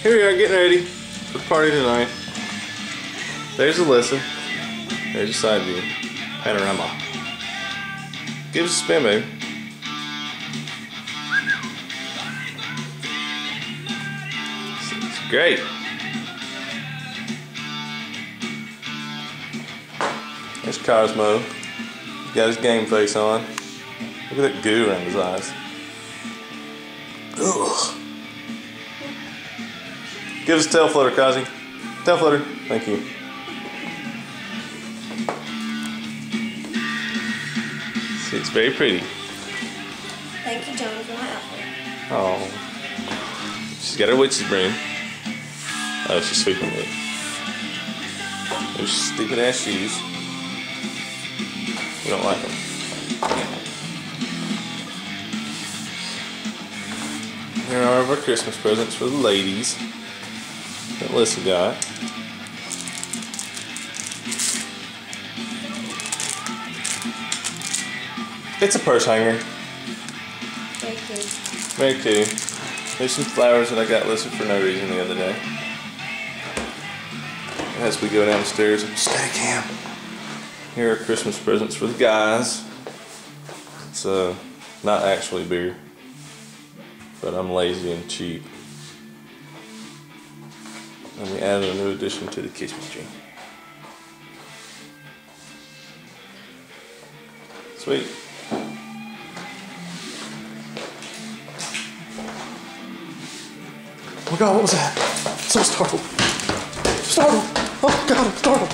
Here we are getting ready for the party tonight. There's Alyssa. There's a side view. Panorama. Give us a spin, baby. It's great. There's Cosmo. He's got his game face on. Look at that goo around his eyes. Ugh. Give us a tail flutter, Kazi. Tail flutter. Thank you. See, it's very pretty. Thank you, Johnny, for my outfit. Oh. She's got her witch's broom. Oh, she's sweeping it. Those stupid ass shoes. We don't like them. Here are our Christmas presents for the ladies that Alyssa got. It's a purse hanger. Very cute. Very cute. There's some flowers that I got Alyssa for no reason the other day. As we go downstairs, steady cam. Here are Christmas presents for the guys. It's not actually beer, but I'm lazy and cheap. And we added a new addition to the Christmas tree. Sweet. Oh my God, what was that? So startled. Startled. Oh God, I'm startled.